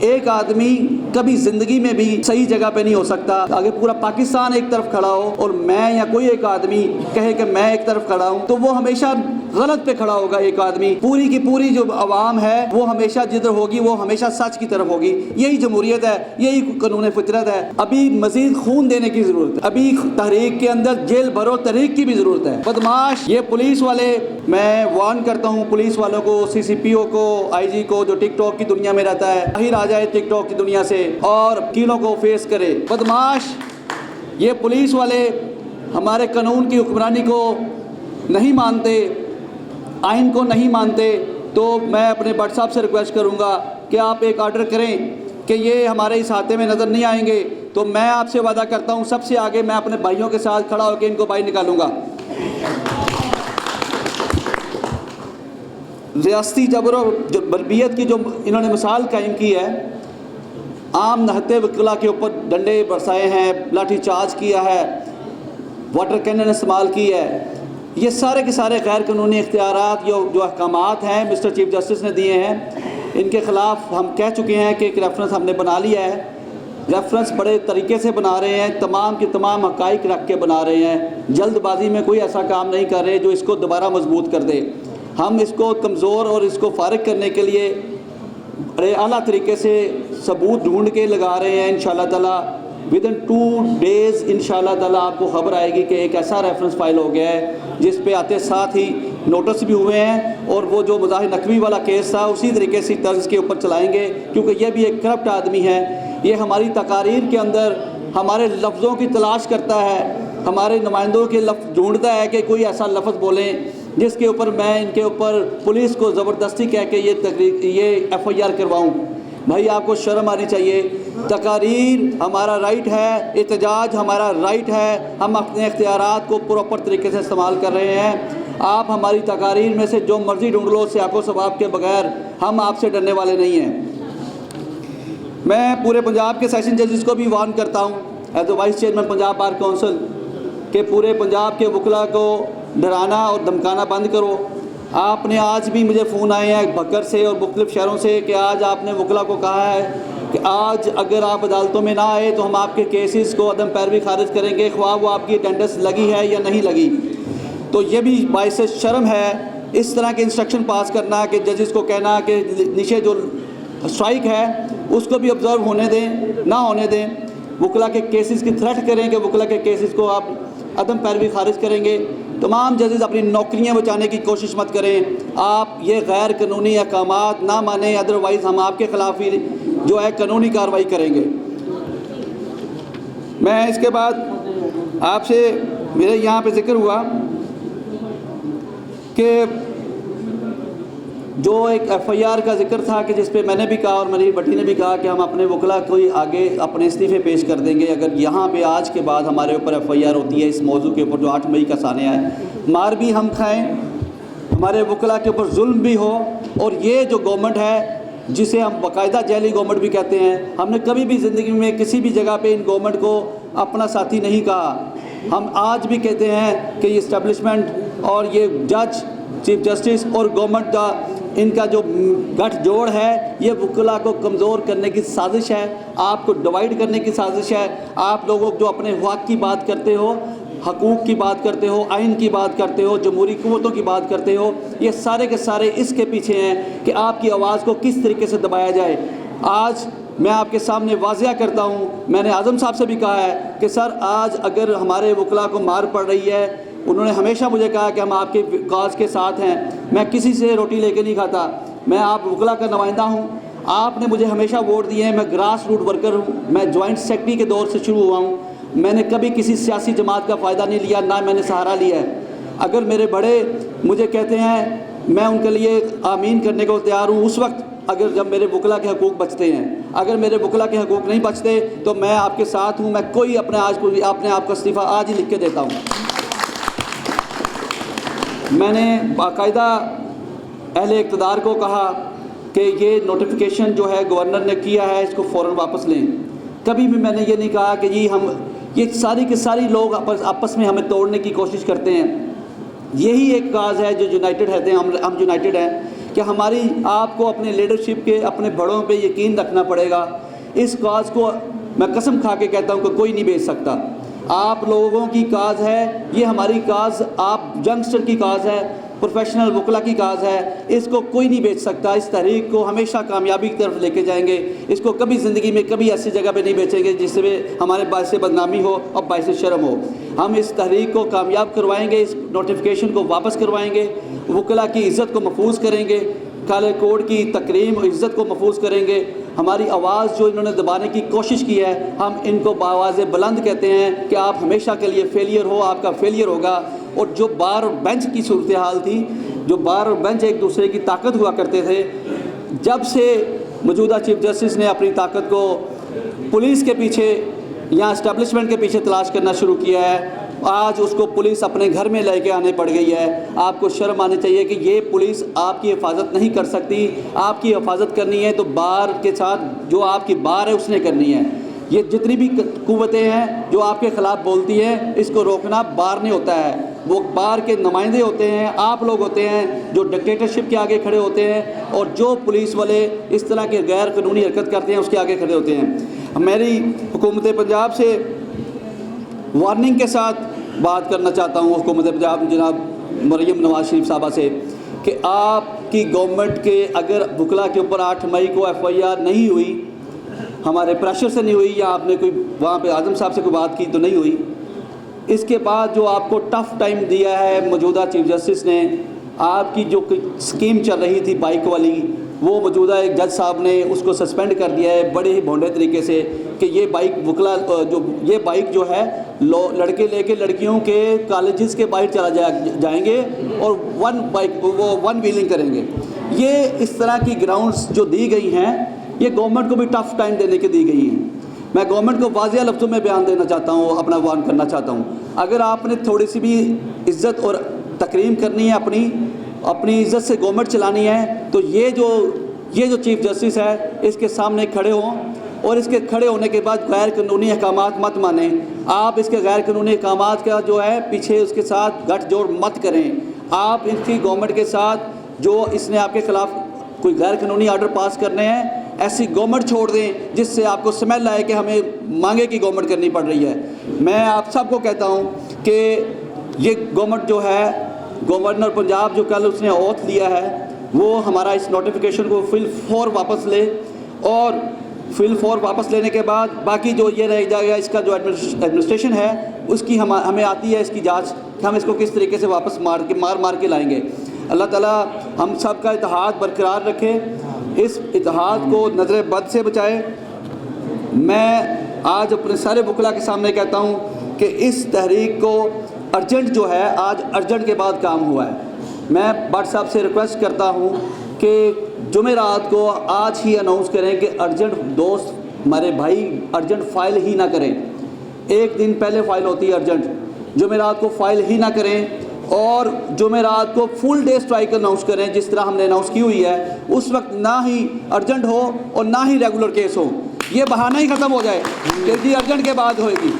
एक आदमी कभी जिंदगी में भी सही जगह पे नहीं हो सकता। अगर पूरा पाकिस्तान एक तरफ खड़ा हो और मैं या कोई एक आदमी कहे कि मैं एक तरफ खड़ा हूँ, तो वो हमेशा गलत पे खड़ा होगा। एक आदमी, पूरी की पूरी जो आवाम है वो हमेशा जिधर होगी वो हमेशा सच की तरफ होगी। यही जमहूरियत है, यही कानून फितरत है। अभी मजीद खून देने की जरूरत है, अभी तहरीक के अंदर जेल भरो तहरीक की भी जरूरत है। बदमाश ये पुलिस वाले, मैं वार्न करता हूँ पुलिस वालों को, CCPO को, IG को, जो टिकटॉक की दुनिया में रहता है, बाहर आ जाए टिकटॉक की दुनिया से और वकीलों को फेस करे। बदमाश ये पुलिस वाले हमारे कानून की हुक्मरानी को नहीं मानते, आइन को नहीं मानते, तो मैं अपने भट्ट साहब से रिक्वेस्ट करूंगा कि आप एक ऑर्डर करें कि ये हमारे इस हाथे में नज़र नहीं आएंगे, तो मैं आपसे वादा करता हूं सबसे आगे मैं अपने भाइयों के साथ खड़ा होकर इनको बाहर निकालूंगा। रियासती जबर और बरबियत की जो इन्होंने मिसाल कायम की है, आम नहते वकीला के ऊपर डंडे बरसाए हैं, लाठी चार्ज किया है, वाटर कैनन इस्तेमाल की है, ये सारे के सारे गैर कानूनी इख्तियारात जो अहकामात हैं मिस्टर चीफ जस्टिस ने दिए हैं, इनके ख़िलाफ़ हम कह चुके हैं कि एक रेफरेंस हमने बना लिया है। रेफरेंस बड़े तरीके से बना रहे हैं, तमाम के तमाम हक़ाइक़ रख के बना रहे हैं, जल्दबाजी में कोई ऐसा काम नहीं कर रहे जो इसको दोबारा मजबूत कर दे। हम इसको कमज़ोर और इसको फारिग करने के लिए बड़े आला तरीके से सबूत ढूंढ के लगा रहे हैं। इंशाअल्लाह ताला विदिन 2 डेज़ इंशाअल्लाह ताला आपको ख़बर आएगी कि एक ऐसा रेफरेंस फ़ाइल हो गया है जिस पे आते साथ ही नोटिस भी हुए हैं, और वो जो मुज़ाहिर नकवी वाला केस था उसी तरीके से तर्ज के ऊपर चलाएँगे, क्योंकि ये भी एक करप्ट आदमी है। ये हमारी तकारीर के अंदर हमारे लफ्ज़ों की तलाश करता है, हमारे नुमाइंदों के लफ्ज़ ढूंढता है कि कोई ऐसा लफ्ज़ बोलें जिसके ऊपर मैं इनके ऊपर पुलिस को ज़बरदस्ती कह के ये FIR करवाऊँ। भाई आपको शर्म आनी चाहिए। तकारीर हमारा राइट है, एहतजाज हमारा राइट है, हम अपने इख्तियारात को प्रॉपर तरीके से इस्तेमाल कर रहे हैं। आप हमारी तकारीर में से जो मर्ज़ी ढूंढ लो, सियाको सवाब के बगैर, हम आपसे डरने वाले नहीं हैं। मैं पूरे पंजाब के सेशन जजेस को भी वार्न करता हूँ as a vice chairman Punjab bar council के पूरे पंजाब के वकला को डराना और धमकाना बंद करो। आपने आज भी मुझे फ़ोन आए हैं भक्कर से और मुख्तलिफ शहरों से कि आज आपने वकला को कहा है कि आज अगर आप अदालतों में ना आए तो हम आपके केसेस को अदम पैरवी खारिज करेंगे, ख्वाह वो आपकी अटेंडेंस लगी है या नहीं लगी। तो ये भी बाइस शर्म है इस तरह के इंस्ट्रक्शन पास करना कि जजेस को कहना कि नीचे जो स्ट्राइक है उसको भी ऑब्ज़र्व होने दें, ना होने दें। वकला के केसेस की थ्रेट करें कि वकला के केसेस को आप अदम पैरवी खारिज करेंगे। तमाम जजेस अपनी नौकरियां बचाने की कोशिश मत करें। आप ये गैर कानूनी अहकामात ना माने, अदरवाइज़ हम आपके ख़िलाफ़ ही जो है कानूनी कार्रवाई करेंगे। मैं इसके बाद आपसे मेरे यहाँ पे जिक्र हुआ कि जो एक FIR का जिक्र था कि जिस पे मैंने भी कहा और मेरी भट्टी ने भी कहा कि हम अपने वकला को ही आगे अपने इस्तीफ़े पेश कर देंगे अगर यहाँ पे आज के बाद हमारे ऊपर FIR होती है इस मौजू के ऊपर जो 8 मई का सानिया है। मार भी हम खाएँ, हमारे वकला के ऊपर जुल्म भी हो, और ये जो गवर्नमेंट है जिसे हम बाकायदा जैली गवर्नमेंट भी कहते हैं, हमने कभी भी ज़िंदगी में किसी भी जगह पर इन गवर्नमेंट को अपना साथी नहीं कहा। हम आज भी कहते हैं कि ये इस्टेब्लिशमेंट और ये जज, चीफ जस्टिस और गवर्नमेंट का इनका जो गठजोड़ है ये वकला को कमज़ोर करने की साजिश है, आपको डिवाइड करने की साजिश है। आप लोगों जो अपने हक़ की बात करते हो, हकूक़ की बात करते हो, आइन की बात करते हो, जमहूरी क़ुव्वतों की बात करते हो, ये सारे के सारे इसके पीछे हैं कि आपकी आवाज़ को किस तरीके से दबाया जाए। आज मैं आपके सामने वाज़िया करता हूँ, मैंने आज़म साहब से भी कहा है कि सर आज अगर हमारे वकला को मार पड़ रही है, उन्होंने हमेशा मुझे कहा कि हम आपके काज के साथ हैं, मैं किसी से रोटी लेके नहीं खाता, मैं आप वकला का नुमाइंदा हूँ, आपने मुझे हमेशा वोट दिए हैं, मैं ग्रास रूट वर्कर हूँ, मैं जॉइंट सेक्रेटरी के दौर से शुरू हुआ हूँ, मैंने कभी किसी सियासी जमात का फ़ायदा नहीं लिया, ना मैंने सहारा लिया है। अगर मेरे बड़े मुझे कहते हैं मैं उनके लिए आमीन करने को तैयार हूँ उस वक्त अगर जब मेरे वकला के हकूक़ बचते हैं। अगर मेरे वकला के हकूक़ नहीं बचते तो मैं आपके साथ हूँ, मैं कोई अपने आप का इस्तीफ़ा आज ही लिख के देता हूँ। मैंने बाकायदा अहले इक़्तिदार को कहा कि ये नोटिफिकेशन जो है गवर्नर ने किया है इसको फ़ौरन वापस लें। कभी भी मैंने ये नहीं कहा कि जी हम ये सारी के सारी लोग आपस में हमें तोड़ने की कोशिश करते हैं। यही एक काज है जो यूनाइटेड है, हम यूनाइटेड हैं कि हमारी आपको अपने लीडरशिप के, अपने बड़ों पे यकीन रखना पड़ेगा। इस काज को मैं कसम खा के कहता हूँ कि कोई नहीं बेच सकता। आप लोगों की काज है ये, हमारी काज, आप यंगस्टर की काज है, प्रोफेशनल वकला की काज है, इसको कोई नहीं बेच सकता। इस तहरीक को हमेशा कामयाबी की तरफ लेके जाएंगे। इसको कभी ज़िंदगी में कभी ऐसी जगह पे नहीं बेचेंगे जिसमें हमारे बायस बदनामी हो और बायस शर्म हो। हम इस तहरीक को कामयाब करवाएंगे, इस नोटिफिकेशन को वापस करवाएंगे, वकला की इज़्ज़त को महफूज करेंगे, काले कोड की तकरीम और इज़्ज़त को महफूज करेंगे। हमारी आवाज़ जो इन्होंने दबाने की कोशिश की है, हम इनको बावाज़े बुलंद कहते हैं कि आप हमेशा के लिए फेलियर हो, आपका फेलियर होगा। और जो बार और बेंच की सूरत हाल थी, जो बार और बेंच एक दूसरे की ताकत हुआ करते थे, जब से मौजूदा चीफ जस्टिस ने अपनी ताकत को पुलिस के पीछे या इस्टेब्लिशमेंट के पीछे तलाश करना शुरू किया है, आज उसको पुलिस अपने घर में लेके आने पड़ गई है। आपको शर्म आनी चाहिए कि ये पुलिस आपकी हिफाजत नहीं कर सकती। आपकी हिफाजत करनी है तो बार के साथ जो आपकी बार है उसने करनी है। ये जितनी भी कुव्वतें हैं जो आपके ख़िलाफ़ बोलती हैं, इसको रोकना बार नहीं होता है, वो बार के नुमाइंदे होते हैं, आप लोग होते हैं जो डिक्टेटरशिप के आगे खड़े होते हैं, और जो पुलिस वाले इस तरह के गैर कानूनी हरकत करते हैं उसके आगे खड़े होते हैं। मेरी हुकूमत पंजाब से वार्निंग के साथ बात करना चाहता हूँ, हुकूमत पंजाब जनाब मरियम नवाज शरीफ साहबा से, कि आपकी गवर्नमेंट के अगर वकला के ऊपर 8 मई को FIR नहीं हुई, हमारे प्रेशर से नहीं हुई, या आपने कोई वहाँ पे आज़म साहब से कोई बात की तो नहीं हुई, इसके बाद जो आपको टफ़ टाइम दिया है मौजूदा चीफ जस्टिस ने, आपकी जो स्कीम चल रही थी बाइक वाली, वो मौजूदा एक जज साहब ने उसको सस्पेंड कर दिया है बड़े ही भोंडे तरीके से, कि ये बाइक वकला ये बाइक जो है लड़के लेके लड़कियों के कॉलेजेस के बाहर चला जाएंगे और वन व्हीलिंग करेंगे। ये इस तरह की ग्राउंड्स जो दी गई हैं, ये गवर्नमेंट को भी टफ़ टाइम देने के दी गई हैं। मैं गवर्नमेंट को वाज़ेह लफ्ज़ों में बयान देना चाहता हूँ, अपना वार्न करना चाहता हूँ, अगर आपने थोड़ी सी भी इज़्ज़त और तकरीम करनी है, अपनी इज़्ज़त से गवर्नमेंट चलानी है, तो ये जो चीफ जस्टिस है इसके सामने खड़े हों, और इसके खड़े होने के बाद गैर कानूनी अहकामात मत मानें। आप इसके गैर कानूनी अहकामात का जो है पीछे उसके साथ गठजोड़ मत करें। आप इसकी गवर्नमेंट के साथ जो इसने आपके ख़िलाफ़ कोई गैर कानूनी आर्डर पास करने हैं, ऐसी गवर्नमेंट छोड़ दें जिससे आपको स्मेल आए कि हमें मांगे की गवर्नमेंट करनी पड़ रही है। मैं आप सबको कहता हूं कि ये गवर्नमेंट जो है, गवर्नर पंजाब जो कल उसने ओथ लिया है, वो हमारा इस नोटिफिकेशन को फिल फॉर वापस ले, और फिल फॉर वापस लेने के बाद बाकी जो ये रह जाएगा, इसका जो एडमिनिस्ट्रेशन है उसकी हमें आती है इसकी जाँच कि हम इसको किस तरीके से वापस मार के लाएँगे। अल्लाह ताला हम सब का इत्तेहाद बरकरार रखे, इस इत्तेहाद को नज़र बद से बचाए। मैं आज अपने सारे वकला के सामने कहता हूँ कि इस तहरीक को अर्जेंट जो है, आज अर्जेंट के बाद काम हुआ है। मैं भट्ट साहब से रिक्वेस्ट करता हूँ कि जुमेरात को आज ही अनाउंस करें कि अर्जेंट दोस्त हमारे भाई अर्जेंट फ़ाइल ही ना करें। एक दिन पहले फ़ाइल होती है अर्जेंट, जुमेरात को फ़ाइल ही ना करें, और जुमेरात को फुल डे स्ट्राइक अनाउंस करें जिस तरह हमने अनाउंस की हुई है। उस वक्त ना ही अर्जेंट हो और ना ही रेगुलर केस हो, ये बहाना ही ख़त्म हो जाए कि जी अर्जेंट के बाद होएगी।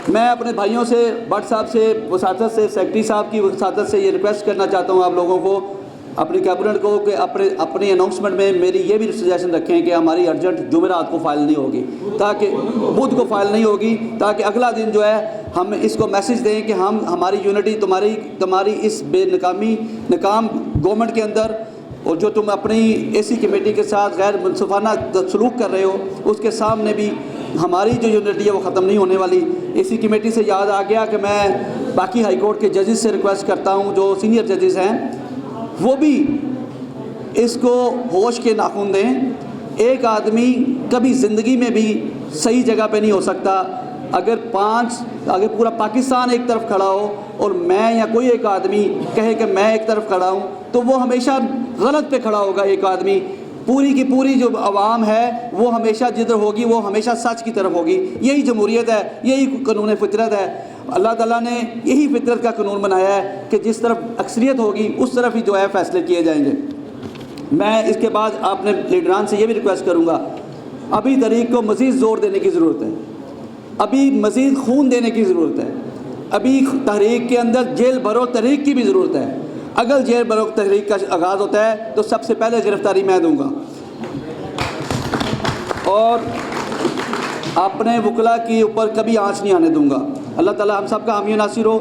मैं अपने भाइयों से, भट्ट साहब से, वसातत से, सेक्रेटरी साहब की वसातत से ये रिक्वेस्ट करना चाहता हूँ आप लोगों को, अपनी कैबिनेट को, कि अपने अनाउंसमेंट में मेरी ये भी सजेशन रखें कि हमारी अर्जेंट जुमेरात को फ़ाइल नहीं होगी, ताकि बुध को फ़ाइल नहीं होगी, ताकि अगला दिन जो है हम इसको मैसेज दें कि हमारी यूनिटी तुम्हारी इस नाकाम गवर्नमेंट के अंदर, और जो तुम अपनी AC कमेटी के साथ गैर मुनसिफाना सलूक कर रहे हो, उसके सामने भी हमारी जो यूनिटी है वो ख़त्म नहीं होने वाली। AC कमेटी से याद आ गया कि मैं बाकी हाई कोर्ट के जजेस से रिक्वेस्ट करता हूँ, जो सीनियर जजेस हैं, वो भी इसको होश के नाखून दें। एक आदमी कभी ज़िंदगी में भी सही जगह पे नहीं हो सकता। अगर पूरा पाकिस्तान एक तरफ खड़ा हो और मैं या कोई एक आदमी कहे कि मैं एक तरफ खड़ा हूँ, तो वो हमेशा गलत पे खड़ा होगा। एक आदमी, पूरी की पूरी जो आवाम है वो हमेशा जिधर होगी वो हमेशा सच की तरफ होगी। यही जमहूरियत है, यही कानून फितरत है। अल्लाह ताला ने यही फितरत का कानून बनाया है कि जिस तरफ अक्सरियत होगी उस तरफ ही जो है फ़ैसले किए जाएंगे। मैं इसके बाद अपने लीडरान से ये भी रिक्वेस्ट करूँगा, अभी तहरीक को मज़ीद ज़ोर देने की ज़रूरत है, अभी मज़ीद खून देने की ज़रूरत है, अभी तहरीक के अंदर जेल भरो तहरीक की भी ज़रूरत है। अगर जेल बरोक तहरीक का आगाज़ होता है तो सबसे पहले गिरफ्तारी मैं दूंगा और अपने वकला के ऊपर कभी आँच नहीं आने दूंगा। अल्लाह ताला हम सब का हामी नासिर हो।